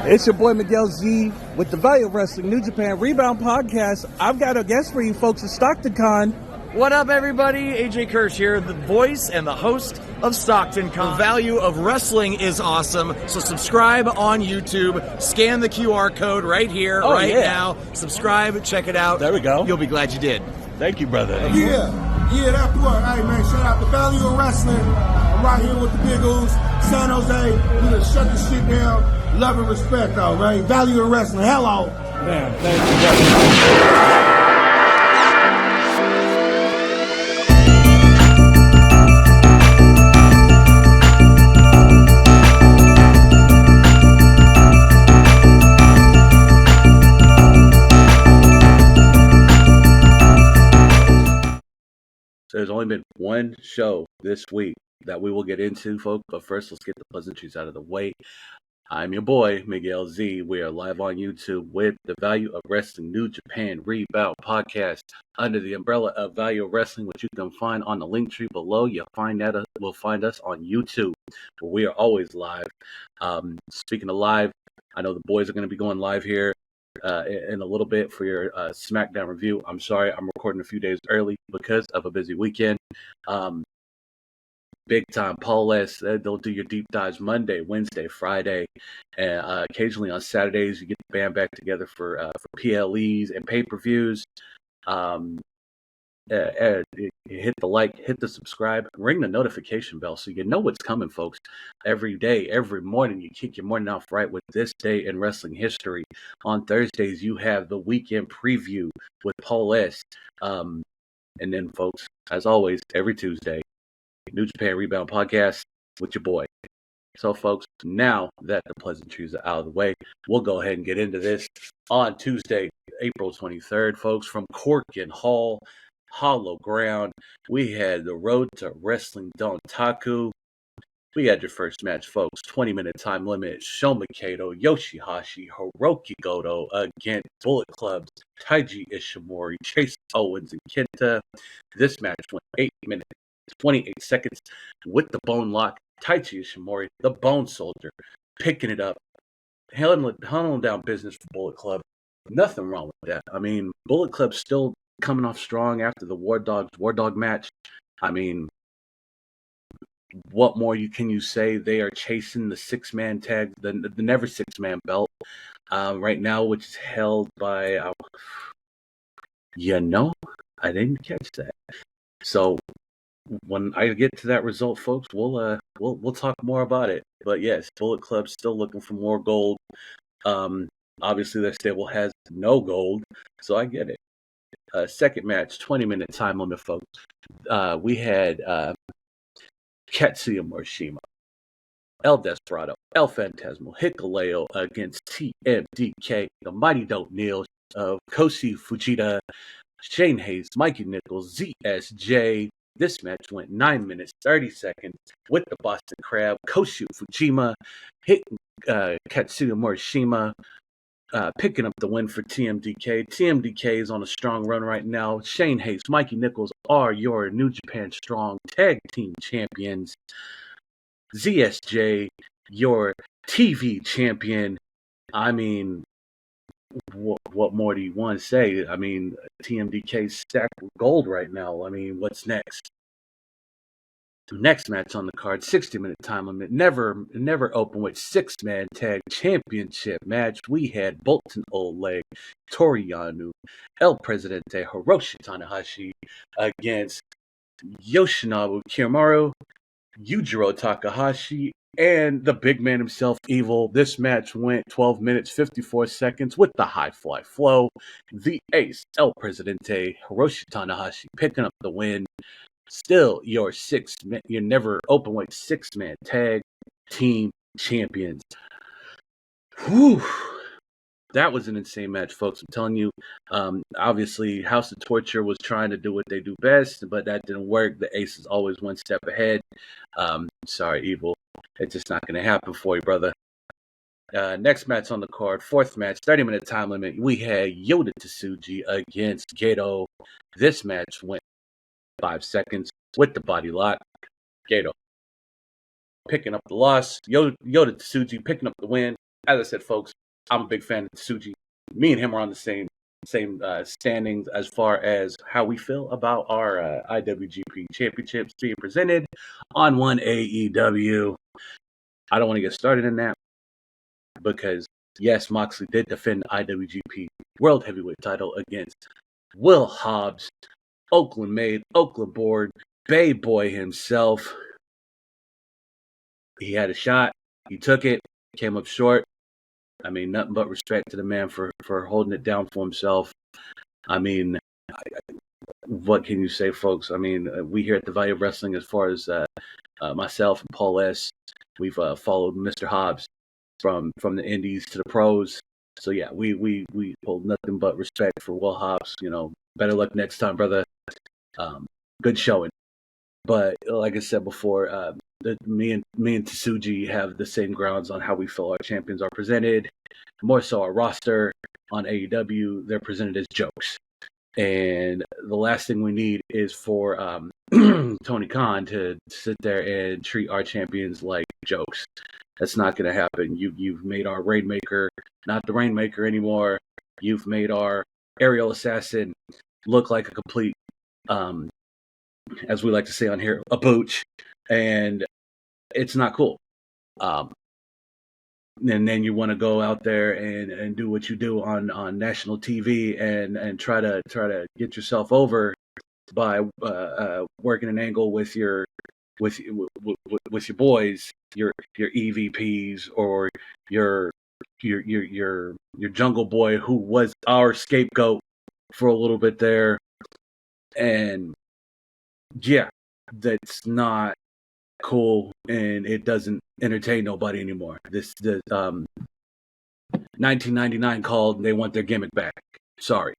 It's your boy Miguel Z with the Value of Wrestling New Japan Rebound podcast. I've got a guest for you folks at Stockton Con. What up, everybody? AJ Kirsch here, the voice and the host of Stockton Con. The Value of Wrestling is awesome, so subscribe on YouTube. Scan the QR code right here, now. Subscribe, check it out. There we go. You'll be glad you did. Thank you, brother. Yeah, that part. Hey, man, shout out to Value of Wrestling. I'm right here with the Big O's, San Jose. We gonna shut this shit down. Love and respect, though, right? Value of Wrestling. Hello. Man, thank you. There's only been one show this week that we will get into, folks. But first, let's get the pleasantries out of the way. I'm your boy, Miguel Z. We are live on YouTube with the Value of Wrestling New Japan Rebound podcast under the umbrella of Value of Wrestling, which you can find on the link tree below. You'll find us on YouTube, where we are always live. Speaking of live, I know the boys are going to be going live here in a little bit for your SmackDown review. I'm sorry, I'm recording a few days early because of a busy weekend. Big time Paul S. They'll do your deep dives Monday, Wednesday, Friday, and occasionally on Saturdays you get the band back together for PLEs and pay-per-views. Hit the like, hit the subscribe, ring the notification bell so you know what's coming, folks. Every day, every morning, you kick your morning off right with this day in wrestling history. On Thursdays, you have the weekend preview with Paul S. And then, folks, as always, every Tuesday, New Japan Rebound podcast with your boy. So, folks, now that the pleasantries are out of the way, we'll go ahead and get into this. On Tuesday, April 23rd, folks, from Corkin Hall, Hollow Ground, we had the Road to Wrestling Dontaku. We had your first match, folks. 20-minute time limit. Shoma Kato, Yoshihashi, Hiroki Goto against Bullet Club's Taiji Ishimori, Chase Owens, and Kenta. This match went 8 minutes, 28 seconds with the bone lock. Taiji Ishimori, the Bone Soldier, picking it up, handling down business for Bullet Club. Nothing wrong with that. I mean, Bullet Club's still coming off strong after the War Dog match. I mean, what more can you say? They are chasing the six-man tag, the never six-man belt right now, which is held by, I didn't catch that. So when I get to that result, folks, we'll talk more about it. But yes, Bullet Club's still looking for more gold. Obviously, their stable has no gold, so I get it. Second match, 20-minute time limit, folks. We had Katsuya Morishima, El Desperado, El Phantasmo, Hikuleo against TMDK, the Mighty Dope Neil, Koshi Fujita, Shane Hayes, Mikey Nichols, ZSJ. This match went 9 minutes, 30 seconds with the Boston Crab. Koshi Fujima hitting Katsuya Morishima, picking up the win for TMDK. TMDK is on a strong run right now. Shane Hayes, Mikey Nichols are your New Japan Strong Tag Team Champions. ZSJ, your TV Champion. I mean, what more do you want to say? I mean, TMDK's stacked with gold right now. I mean, what's next? Next match on the card, 60-minute time limit, never openweight six-man tag championship match. We had Bolton Oleg, Toriyanu, El Presidente, Hiroshi Tanahashi against Yoshinobu Kiyomaru, Yujiro Takahashi, and the big man himself, Evil. This match went 12 minutes, 54 seconds with the high fly flow. The ace, El Presidente, Hiroshi Tanahashi, picking up the win. Still your never openweight six-man tag team champions. Whew. That was an insane match, folks. I'm telling you. Obviously, House of Torture was trying to do what they do best, but that didn't work. The ace is always one step ahead. Sorry, Evil. It's just not going to happen for you, brother. Next match on the card, fourth match, 30-minute time limit. We had Yota Tsuji against Gato. This match went 5 seconds with the body lock. Gato picking up the loss. Yota Tsuji picking up the win. as I said, folks, I'm a big fan of Tsuji. Me and him are on the same standings as far as how we feel about our IWGP championships being presented on one AEW. I don't want to get started in that because, yes, Moxley did defend the IWGP World Heavyweight title against Will Hobbs, Oakland made, Oakland born, Bay Boy himself. He had a shot. He took it. Came up short. I mean, nothing but respect to the man for holding it down for himself. I mean, what can you say, folks? I mean, we here at the Value of Wrestling, as far as myself and Paul S., we've followed Mr. Hobbs from the indies to the pros. So yeah, we hold nothing but respect for Will Hobbs. You know, better luck next time, brother. Good showing. But like I said before, me and Tsuji have the same grounds on how we feel our champions are presented. More so, our roster on AEW, they're presented as jokes. And the last thing we need is for Tony Khan to sit there and treat our champions like jokes. That's not going to happen. You've made our Rainmaker not the Rainmaker anymore. You've made our aerial assassin look like a complete, as we like to say on here, a booch. And it's not cool. And then you want to go out there and do what you do on national TV and try to get yourself over by working an angle with your boys, your EVPs, or your Jungle Boy, who was our scapegoat for a little bit there. And yeah, that's not cool, and it doesn't entertain nobody anymore. The 1999 called, and they want their gimmick back. Sorry.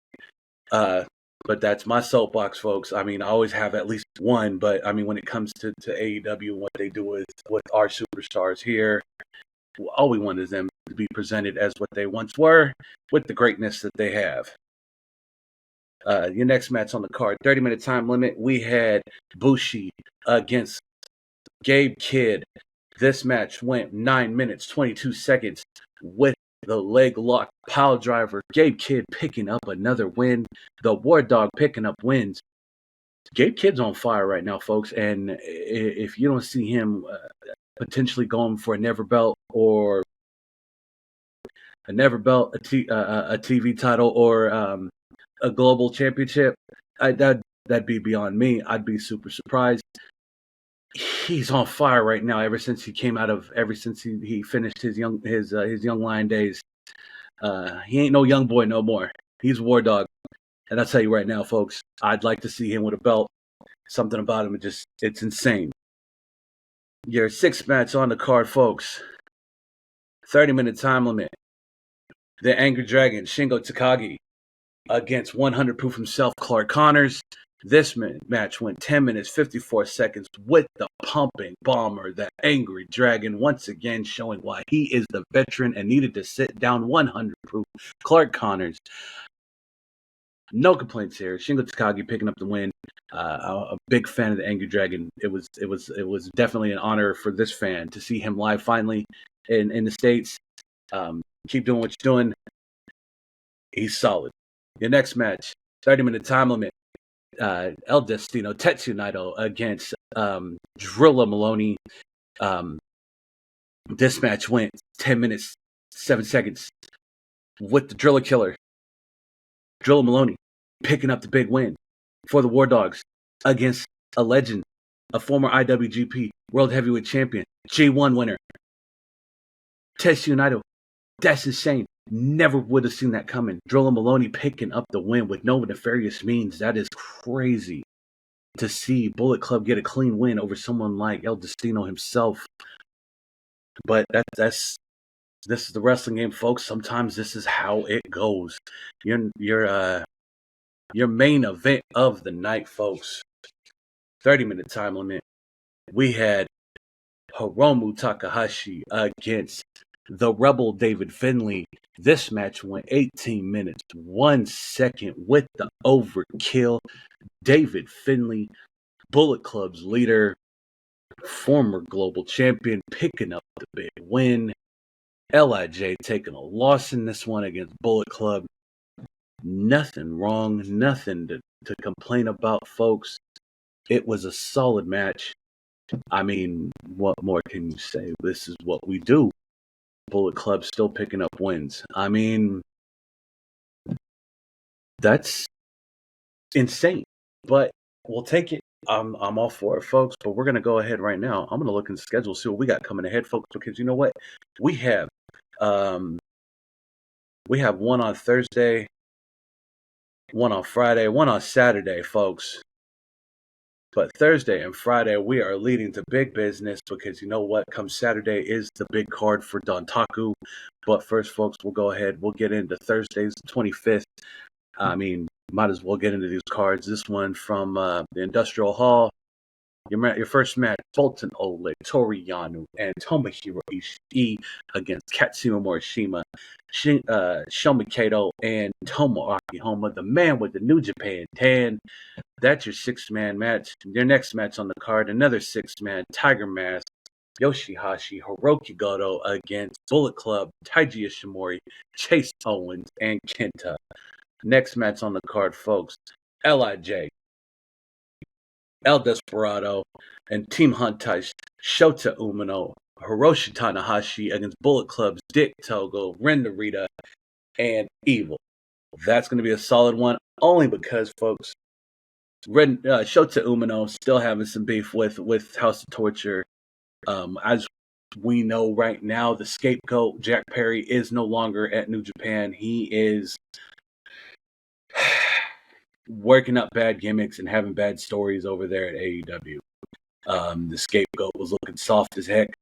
But that's my soapbox, folks. I mean, I always have at least one, but I mean, when it comes to AEW and what they do with our superstars here, all we want is them to be presented as what they once were, with the greatness that they have. Your next match on the card, 30-minute time limit. We had Bushi against Gabe Kidd. This match went 9 minutes, 22 seconds with the leg lock pile driver. Gabe Kidd picking up another win. The War Dog picking up wins. Gabe Kidd's on fire right now, folks. And if you don't see him potentially going for a never belt or a TV title, or a global championship, that'd be beyond me. I'd be super surprised. He's on fire right now. Ever since he finished his young lion days, he ain't no young boy no more. He's War Dog, and I'll tell you right now, folks, I'd like to see him with a belt. Something about him, it's insane. Your sixth match on the card, folks. 30-minute time limit. The Angry Dragon, Shingo Takagi, against 100 proof himself, Clark Connors. This match went 10 minutes, 54 seconds with the pumping bomber, the Angry Dragon, once again showing why he is the veteran and needed to sit down. 100 proof Clark Connors. No complaints here. Shingo Takagi picking up the win. A big fan of the Angry Dragon. It was definitely an honor for this fan to see him live finally in the States. Keep doing what you're doing. He's solid. Your next match, 30-minute time limit. El Destino, Tetsuya Naito against Drilla Maloney. This match went 10 minutes, 7 seconds with the Drilla Killer. Drilla Maloney picking up the big win for the War Dogs against a legend, a former IWGP World Heavyweight Champion, G1 winner, Tetsuya Naito. That's insane. Never would have seen that coming. Drilla Maloney picking up the win with no nefarious means. That is crazy to see Bullet Club get a clean win over someone like El Destino himself. But this is the wrestling game, folks. Sometimes this is how it goes. Your main event of the night, folks. 30-minute time limit. We had Hiromu Takahashi against the Rebel David Finlay. This match went 18 minutes, 1 second with the overkill. David Finlay, Bullet Club's leader, former global champion, picking up the big win. LIJ taking a loss in this one against Bullet Club. Nothing wrong, nothing to complain about, folks. It was a solid match. I mean, what more can you say? This is what we do. Bullet Club still picking up wins. I mean, that's insane, but we'll take it. I'm all for it, folks. But we're gonna go ahead right now. I'm gonna look in the schedule, see what we got coming ahead, folks. Because you know what, we have one on Thursday, one on Friday, one on Saturday, folks. But Thursday and Friday, we are leading to big business because you know what? Come Saturday is the big card for Dontaku. But first, folks, we'll go ahead. We'll get into Thursday's 25th. I mean, might as well get into these cards. This one from the Industrial Hall. Your first match, Bolton Ole, Toriyano, and Tomohiro Ishii against Katsuma Morishima, Shoma Kato, and Tomoaki Honma, the man with the New Japan tan. That's your six-man match. Your next match on the card, another six-man Tiger Mask, Yoshihashi, Hiroki Goto against Bullet Club, Taiji Ishimori, Chase Owens, and Kenta. Next match on the card, folks, LIJ, El Desperado, and Team Huntai, Shota Umino, Hiroshi Tanahashi against Bullet Club's Dick Togo, Ren Narita, and Evil. That's going to be a solid one, only because, folks, Shota Umino still having some beef with House of Torture. As we know right now, the scapegoat, Jack Perry, is no longer at New Japan. He is working up bad gimmicks and having bad stories over there at AEW. The scapegoat was looking soft as heck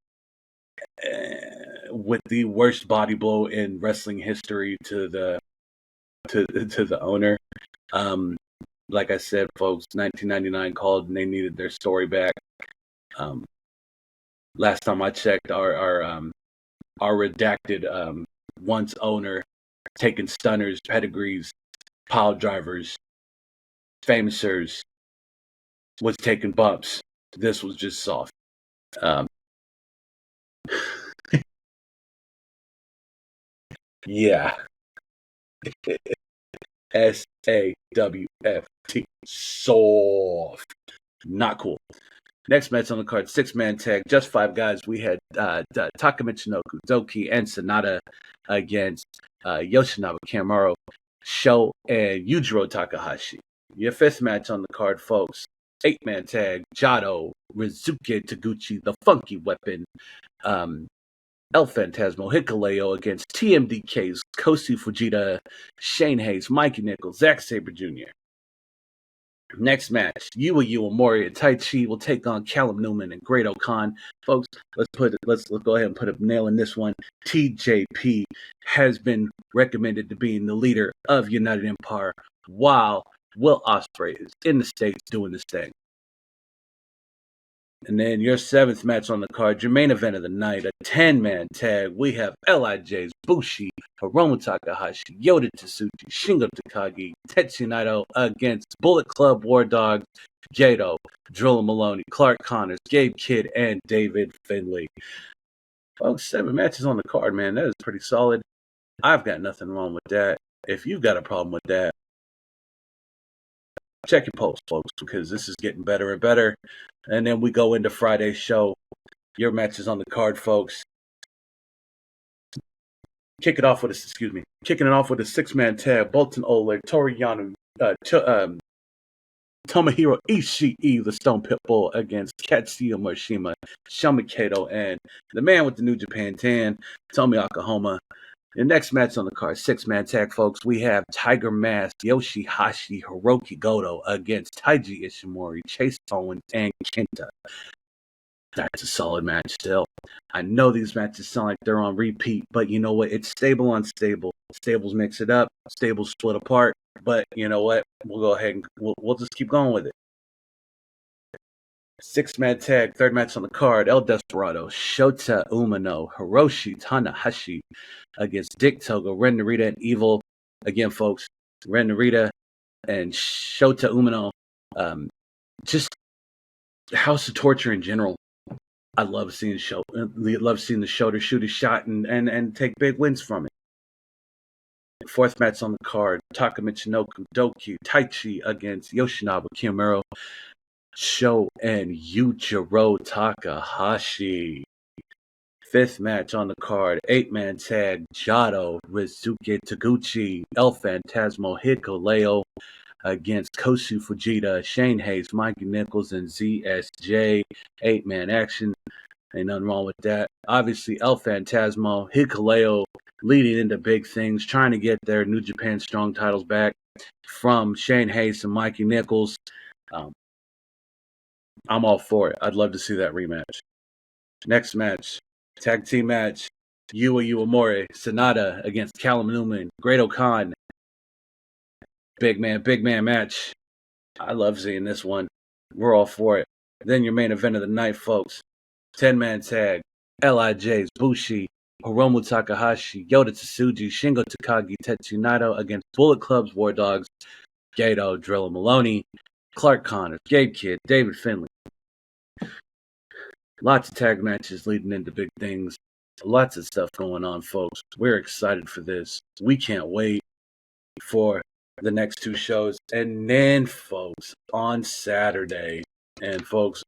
with the worst body blow in wrestling history to the owner. Like I said, folks, 1999 called and they needed their story back. Last time I checked, our redacted once owner taking stunners, pedigrees, pile drivers, famoussers, was taking bumps. This was just soft. Yeah. SAWFT. Soft. Not cool. Next match on the card, six-man tag, just five guys. We had Taka Michinoku, Doki, and Sonata against Yoshinobu Kanemaru, Sho, and Yujiro Takahashi. Your fifth match on the card, folks, eight-man tag, Jado, Rizuke Taguchi, the Funky Weapon, El Phantasmo, Hikuleo against TMDK's Kosi Fujita, Shane Hayes, Mikey Nichols, Zack Sabre Jr. Next match, Yua Mori and Tai Chi will take on Callum Newman and Great O'Khan. Folks, let's go ahead and put a nail in this one. TJP has been recommended to be the leader of United Empire while Will Ospreay is in the States doing this thing. And then your seventh match on the card, your main event of the night, a 10-man tag. We have LIJ's Bushi, Hiromu Takahashi, Yoda Tsuchi, Shingo Takagi, Tetsuya Naito against Bullet Club War Dogs, Gato, Drilla Maloney, Clark Connors, Gabe Kidd, and David Finlay. Folks, 7 matches on the card, man. That is pretty solid. I've got nothing wrong with that. If you've got a problem with that, check your post, folks, because this is getting better and better. And then we go into Friday's show. Your matches on the card, folks. Kicking it off with a 6-man tag. Bolton Ole, Toriyano, Tomohiro Ishii, the Stone Pitbull, against Katsuya Morishima, Shoma Kato, and the man with the New Japan tan, Tomoaki Honma. The next match on the card, 6-man tag, folks, we have Tiger Mask, Yoshihashi, Hiroki Goto against Taiji Ishimori, Chase Owens, and Kenta. That's a solid match still. I know these matches sound like they're on repeat, but you know what? It's stable on stable. Stables mix it up. Stables split apart. But you know what? We'll go ahead and we'll just keep going with it. 6-man tag, third match on the card, El Desperado, Shota Umino, Hiroshi Tanahashi against Dick Togo, Ren Narita, and Evil. Again, folks, Ren Narita and Shota Umino, just House of Torture in general. I love seeing the shoulder shoot a shot and take big wins from it. Fourth match on the card, Taka Michinoku Doki Taichi against Yoshinobu Kiyomiya Sho and Yujiro Takahashi. Fifth match on the card, 8-man tag, Jado, Rizuke Taguchi, El Phantasmo Hikuleo against Kosu Fujita, Shane Hayes, Mikey Nichols, and ZSJ. 8-man action. Ain't nothing wrong with that. Obviously, El Phantasmo, Hikuleo leading into big things, trying to get their New Japan Strong titles back from Shane Hayes and Mikey Nichols. I'm all for it. I'd love to see that rematch. Next match, tag team match, Yua Uemura, Sonata against Callum Newman, Great O'Khan. Big man match. I love seeing this one. We're all for it. Then your main event of the night, folks. 10-man tag, LIJ's Bushi, Hiromu Takahashi, Yota Tsuji, Shingo Takagi, Tetsu Naito against Bullet Club's War Dogs, Gato, Drilla Maloney, Clark Connors, Gabe Kidd, David Finlay. Lots of tag matches leading into big things. Lots of stuff going on, folks. We're excited for this. We can't wait for the next two shows. And then, folks, on Saturday, and folks,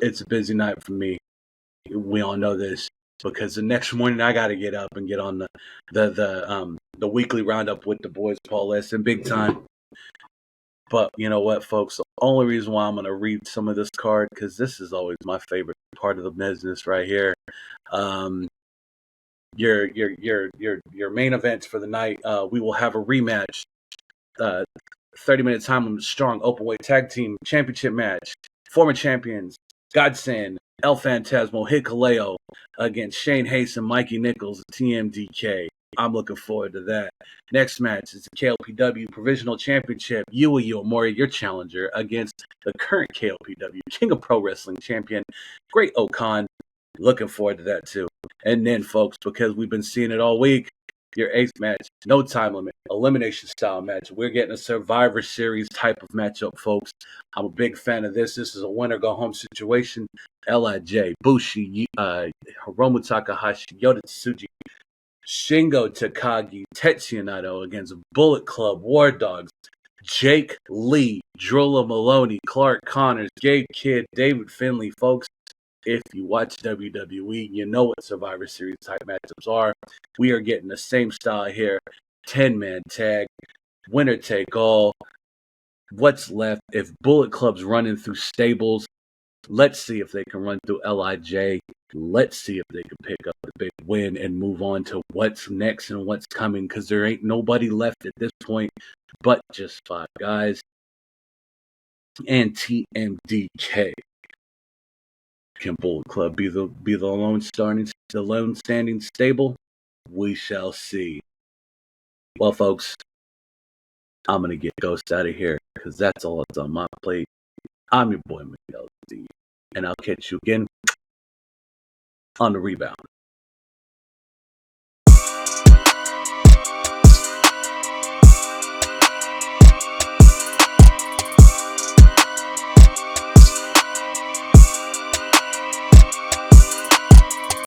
it's a busy night for me. We all know this because the next morning I got to get up and get on the weekly roundup with the boys, Paul S. and Big Time. But you know what, folks? The only reason why I'm going to read some of this card, because this is always my favorite part of the business right here. Your main events for the night. We will have a rematch. 30-minute time limit strong openweight tag team championship match. Former champions Godsend, El Phantasmo, Hikuleo against Shane Hayes and Mikey Nichols at TMDK. I'm looking forward to that. Next match is the KLPW Provisional Championship. Yua Uemura, your challenger, against the current KLPW King of Pro Wrestling champion, Great O'Khan. Looking forward to that too. And then, folks, because we've been seeing it all week, your eighth match, no time limit, elimination style match. We're getting a Survivor Series type of matchup, folks. I'm a big fan of this. This is a winner go home situation. LIJ, Bushi, Hiromu Takahashi, Yota Tsuji, Shingo Takagi, Tetsuya Naito against Bullet Club, War Dogs, Jake Lee, Drilla Maloney, Clark Connors, Gabe Kidd, David Finlay, folks. If you watch WWE, you know what Survivor Series type matchups are. We are getting the same style here. 10-man tag, winner take all. What's left? If Bullet Club's running through stables, let's see if they can run through LIJ. Let's see if they can pick up the big win and move on to what's next and what's coming, because there ain't nobody left at this point but just 5 guys and TMDK. Can Bullet Club be the lone standing stable? We shall see. Well, folks, I'm gonna get Ghost out of here because that's all that's on my plate. I'm your boy Miguel Z, and I'll catch you again on the Rebound.